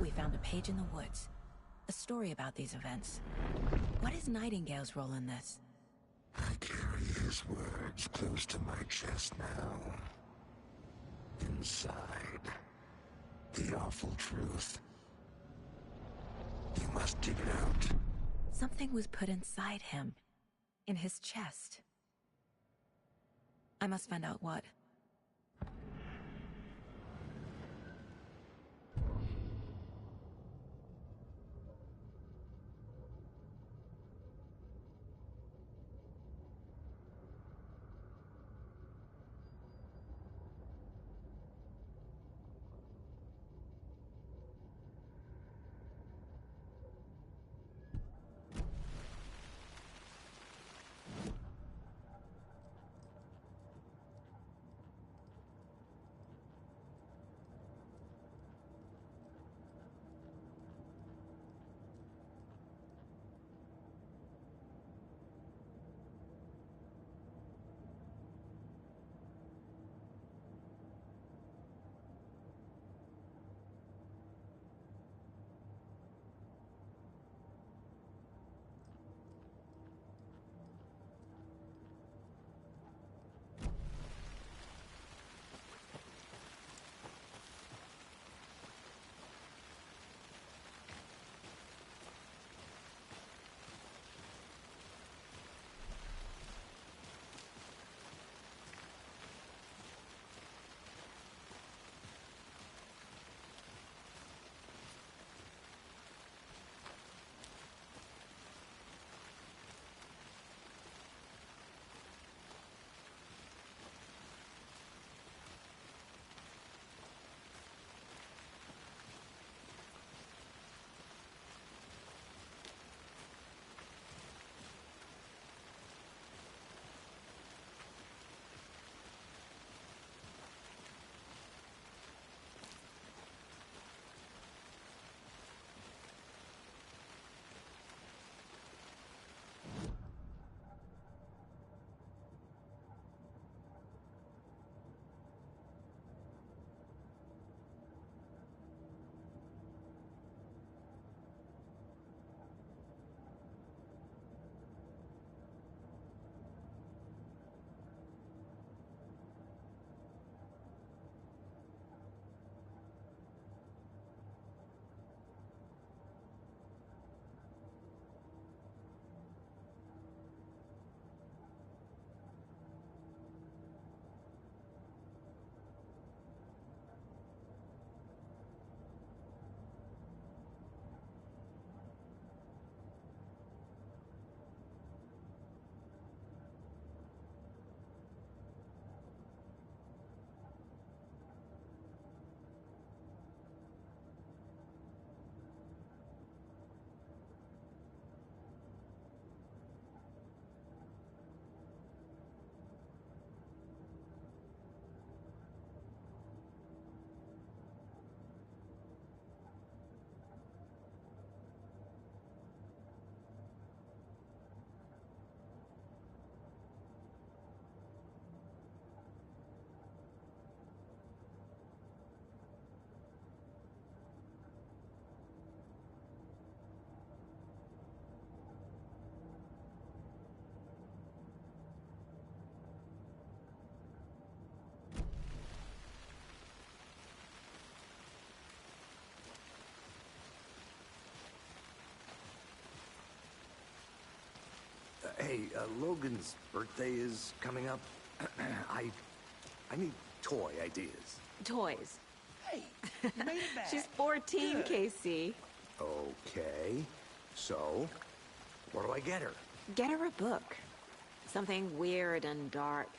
We found a page in the woods. A story about these events. What is Nightingale's role in this? I carry his words close to my chest now. Inside, the awful truth. You must dig it out. Something was put inside him. In his chest. I must find out what. Hey, Logan's birthday is coming up. I need toy ideas. Toys. Hey, you made it back. She's 14, Good. KC. Okay, so what do I get her? Get her a book. Something weird and dark.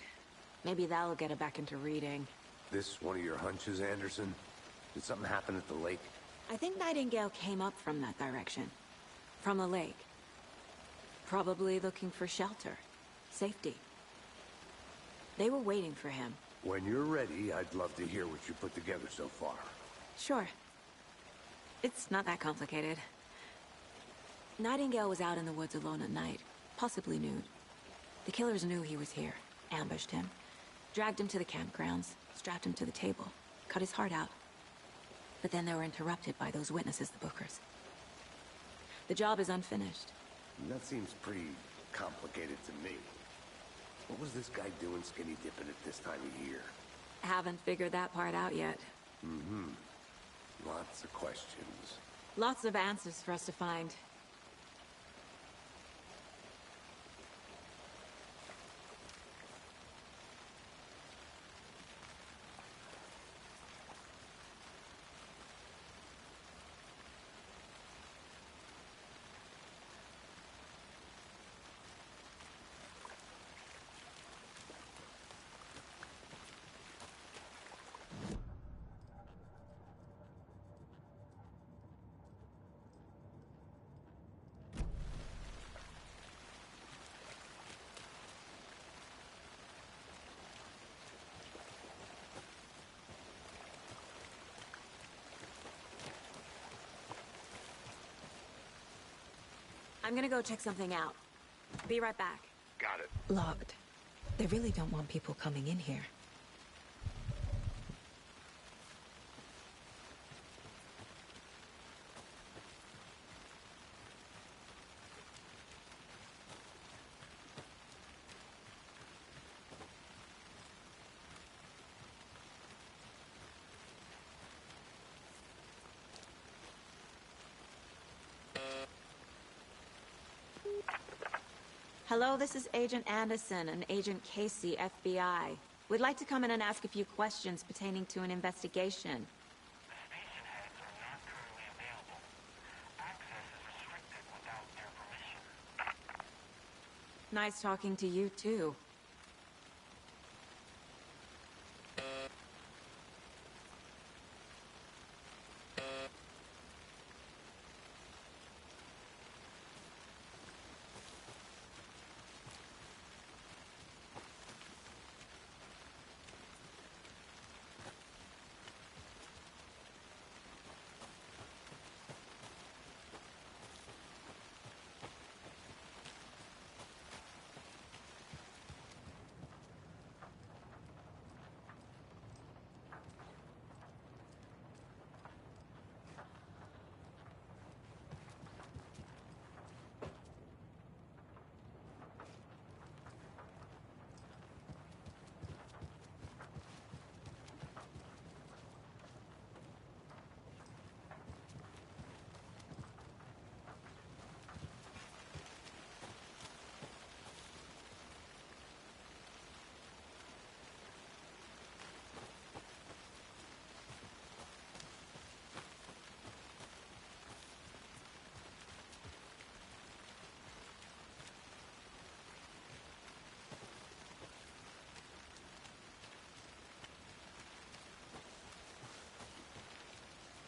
Maybe that'll get her back into reading. This one of your hunches, Anderson? Did something happen at the lake? I think Nightingale came up from that direction. From the lake. Probably looking for shelter. Safety. They were waiting for him. When you're ready, I'd love to hear what you put together so far. Sure. It's not that complicated. Nightingale was out in the woods alone at night, possibly nude. The killers knew he was here, ambushed him, dragged him to the campgrounds, strapped him to the table, cut his heart out. But then they were interrupted by those witnesses, the Bookers. The job is unfinished. That seems pretty complicated to me. What was this guy doing skinny dipping at this time of year? Haven't figured that part out yet. Mm-hmm. Lots of questions. Lots of answers for us to find. I'm gonna go check something out. Be right back. Got it. Locked. They really don't want people coming in here. Hello, this is Agent Anderson and Agent Casey, FBI. We'd like to come in and ask a few questions pertaining to an investigation. The station heads are not currently available. Access is restricted without their permission. Nice talking to you, too.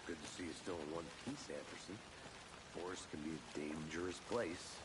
Good to see you still in one piece, Anderson. Forest can be a dangerous place.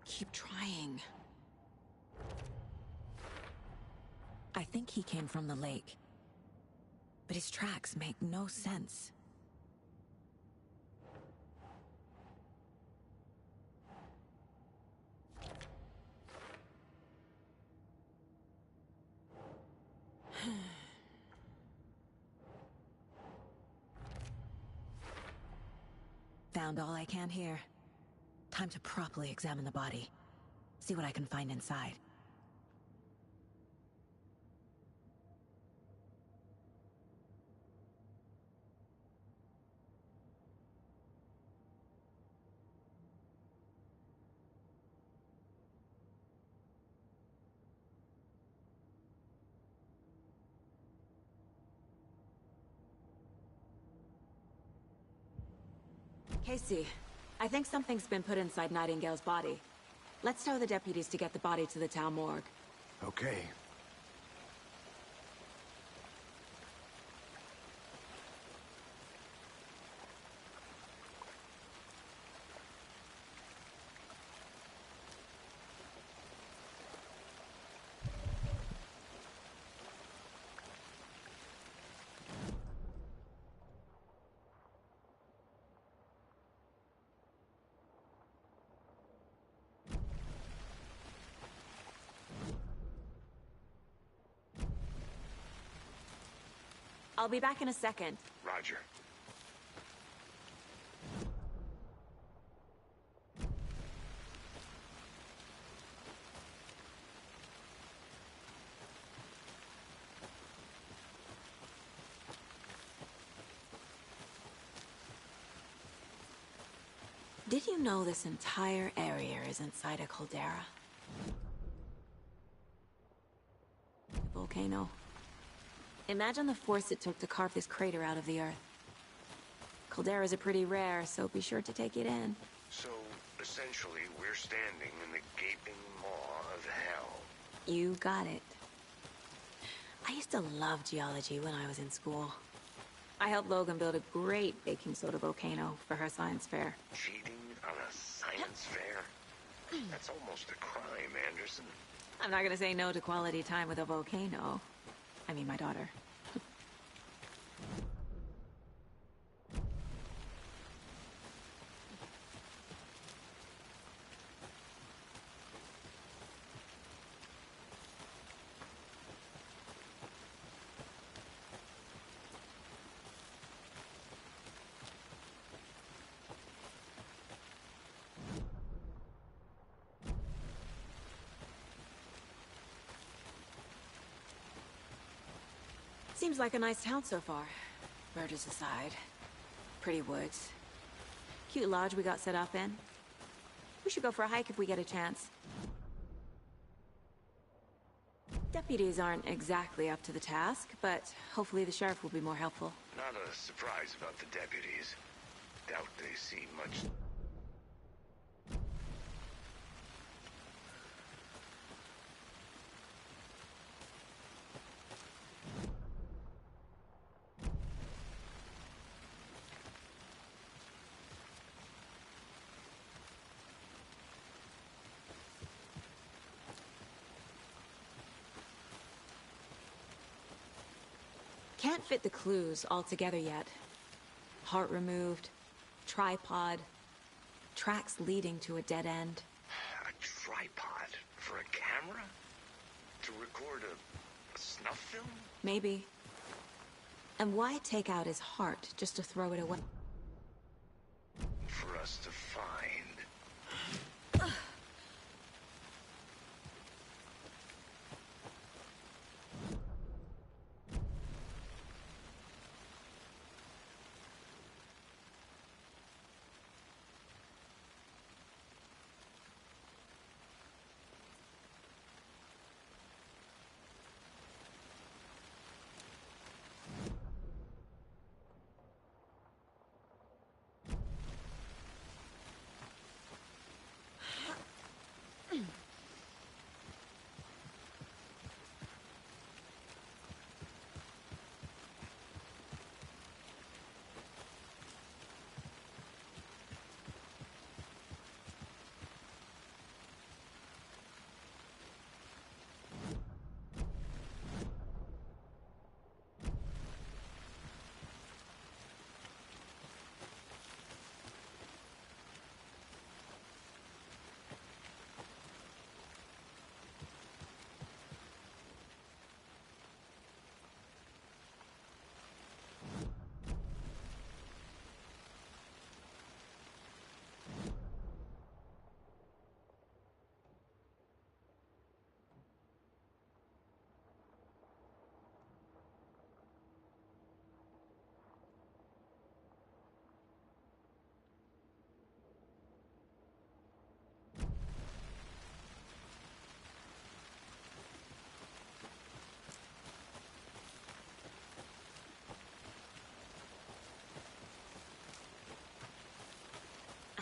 Keep trying. I think he came from the lake. But his tracks make no sense. Found all I can here. Time to properly examine the body. See what I can find inside. Casey, I think something's been put inside Nightingale's body. Let's tell the deputies to get the body to the town morgue. Okay. I'll be back in a second. Roger. Did you know this entire area is inside a caldera? Volcano. Imagine the force it took to carve this crater out of the earth. Calderas are pretty rare, so be sure to take it in. So, essentially, we're standing in the gaping maw of hell. You got it. I used to love geology when I was in school. I helped Logan build a great baking soda volcano for her science fair. Cheating on a science fair? That's almost a crime, Anderson. I'm not gonna say no to quality time with a volcano. I mean, my daughter. Seems like a nice town so far. Murders aside. Pretty woods. Cute lodge we got set up in. We should go for a hike if we get a chance. Deputies aren't exactly up to the task, but hopefully the sheriff will be more helpful. Not a surprise about the deputies. Doubt they see much. Can't fit the clues all together yet. Heart removed, tripod, tracks leading to a dead end. A tripod for a camera? To record a snuff film? Maybe. And why take out his heart just to throw it away? For us to find.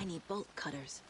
tiny bolt cutters.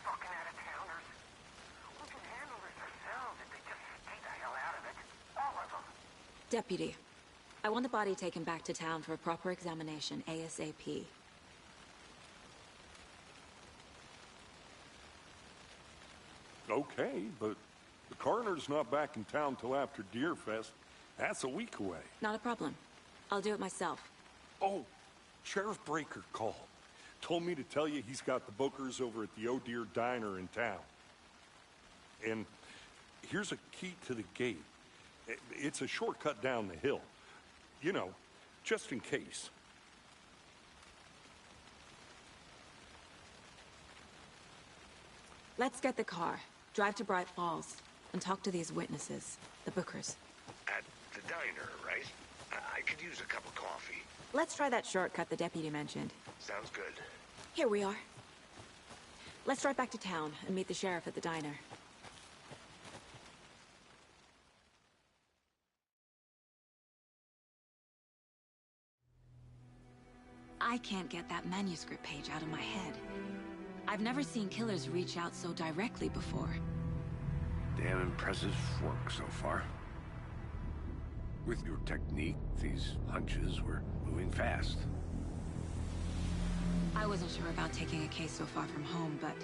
Fucking out-of-towners. We can handle this ourselves if they just stay the hell out of it. All of them. Deputy, I want the body taken back to town for a proper examination, ASAP. Okay, but the coroner's not back in town till after Deerfest. That's a week away. Not a problem. I'll do it myself. Oh, Sheriff Breaker called. Told me to tell you he's got the bookers over at the Oh Deer Diner in town. And here's a key to the gate. It's a shortcut down the hill. You know, just in case. Let's get the car, drive to Bright Falls, and talk to these witnesses, the bookers. At the diner, right? I could use a cup of coffee. Let's try that shortcut the deputy mentioned. Sounds good. Here we are. Let's drive back to town and meet the sheriff at the diner. I can't get that manuscript page out of my head. I've never seen killers reach out so directly before. Damn impressive work so far. With your technique, these hunches were moving fast. I wasn't sure about taking a case so far from home, but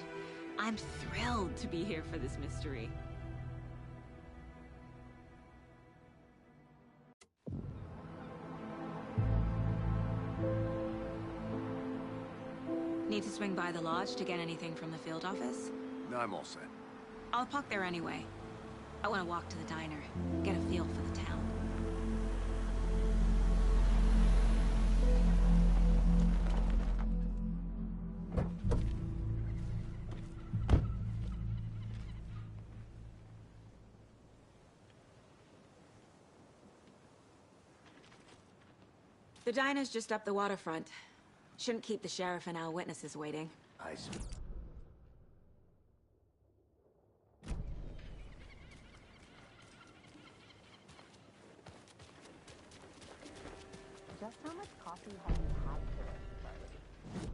I'm thrilled to be here for this mystery. Need to swing by the lodge to get anything from the field office? No, I'm all set. I'll park there anyway. I want to walk to the diner, get a feel for the town. The diner's just up the waterfront. Shouldn't keep the sheriff and our witnesses waiting. I see. Just how much coffee have you had today, Charlie?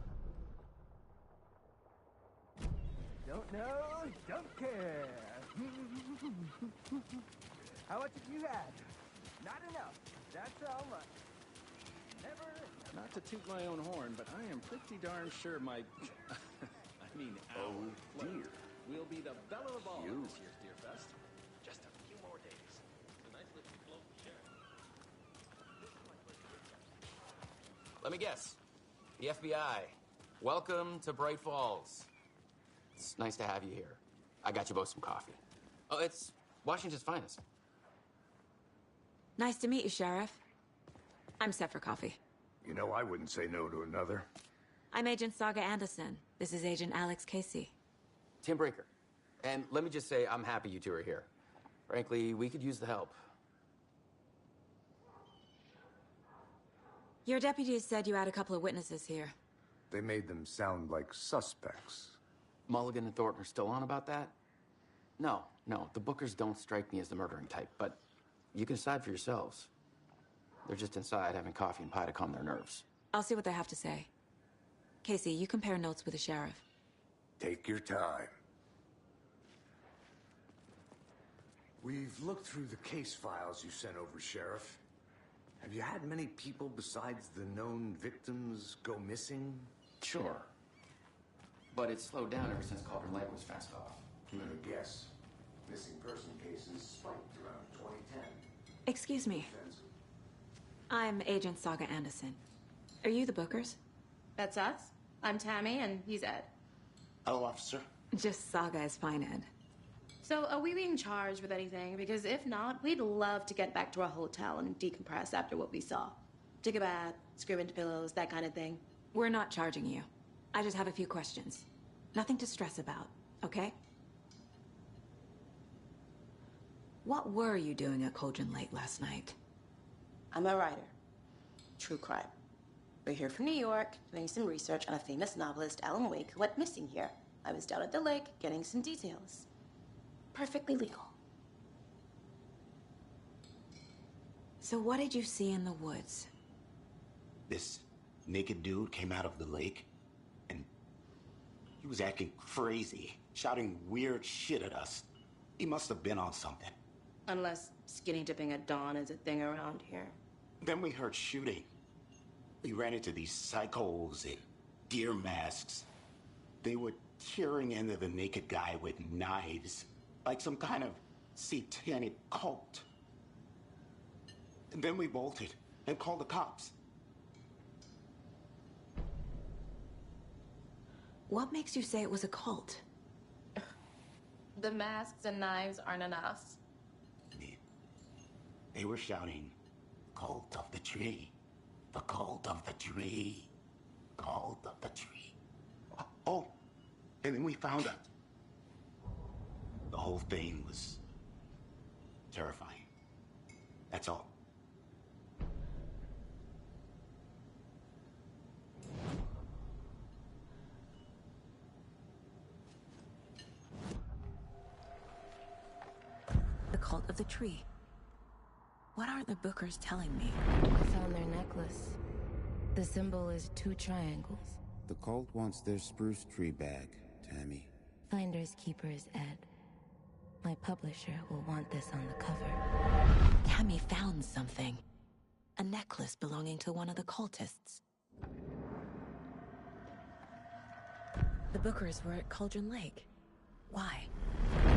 Don't know, don't care. How much have you had? Not enough. That's how much. Never. Not to toot my own horn, but I am pretty darn sure my... I mean, our dear will be the belle of the ball at this year's Deerfest. Just a few more days. A nice little float share. Let me guess. The FBI. Welcome to Bright Falls. It's nice to have you here. I got you both some coffee. Oh, it's Washington's finest. Nice to meet you, Sheriff. I'm set for coffee. You know, I wouldn't say no to another. I'm Agent Saga Anderson. This is Agent Alex Casey. Tim Breaker. And let me just say, I'm happy you two are here. Frankly, we could use the help. Your deputies said you had a couple of witnesses here. They made them sound like suspects. Mulligan and Thornton are still on about that? No, the Bookers don't strike me as the murdering type, but you can decide for yourselves. They're just inside having coffee and pie to calm their nerves. I'll see what they have to say. Casey, you compare notes with the sheriff. Take your time. We've looked through the case files you sent over, Sheriff. Have you had many people besides the known victims go missing? Sure. But it's slowed down ever since Culver Lake was fenced off. I'm gonna guess. Missing person cases spiked around 2010. Excuse me. I'm Agent Saga Anderson. Are you the Bookers? That's us. I'm Tammy, and he's Ed. Hello, officer. Just Saga is fine, Ed. So, are we being charged with anything? Because if not, we'd love to get back to our hotel and decompress after what we saw. Take a bath, scream into pillows, that kind of thing. We're not charging you. I just have a few questions. Nothing to stress about, okay? What were you doing at Cauldron Lake last night? I'm a writer. True crime. We're here from New York, doing some research on a famous novelist, Alan Wake, who went missing here. I was down at the lake, getting some details. Perfectly legal. So what did you see in the woods? This naked dude came out of the lake, and he was acting crazy, shouting weird shit at us. He must have been on something. Unless skinny dipping at dawn is a thing around here. Then we heard shooting. We ran into these psychos in deer masks. They were tearing into the naked guy with knives, like some kind of satanic cult. And then we bolted and called the cops. What makes you say it was a cult? The masks and knives aren't enough. They were shouting, "Cult of the tree. The cult of the tree. Cult of the tree." Oh, and then we found out. The whole thing was terrifying. That's all. The cult of the tree. What are the Bookers telling me? I found their necklace. The symbol is 2 triangles. The cult wants their spruce tree back, Tammy. Finders keepers, Ed. My publisher will want this on the cover. Tammy found something. A necklace belonging to one of the cultists. The Bookers were at Cauldron Lake. Why?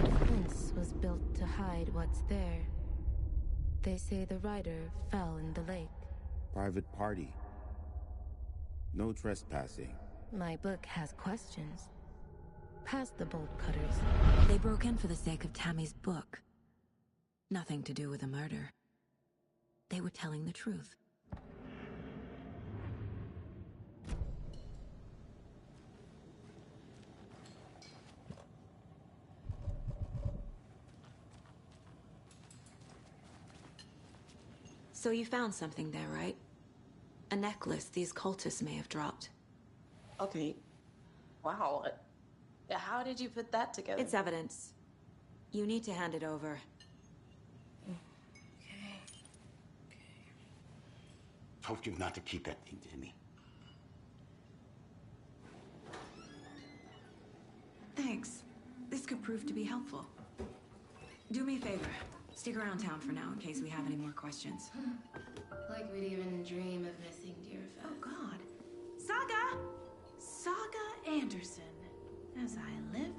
The fence was built to hide what's there. They say the rider fell in the lake. Private party. No trespassing. My book has questions. Past the bolt cutters. They broke in for the sake of Tammy's book. Nothing to do with a murder. They were telling the truth. So you found something there, right? A necklace these cultists may have dropped. Okay. Wow. How did you put that together? It's evidence. You need to hand it over. Okay. Told you not to keep that thing to me. Thanks. This could prove to be helpful. Do me a favor. Stick around town for now in case we have any more questions. Like we'd even dream of missing Deerfest. Oh, God. Saga! Saga Anderson. As I live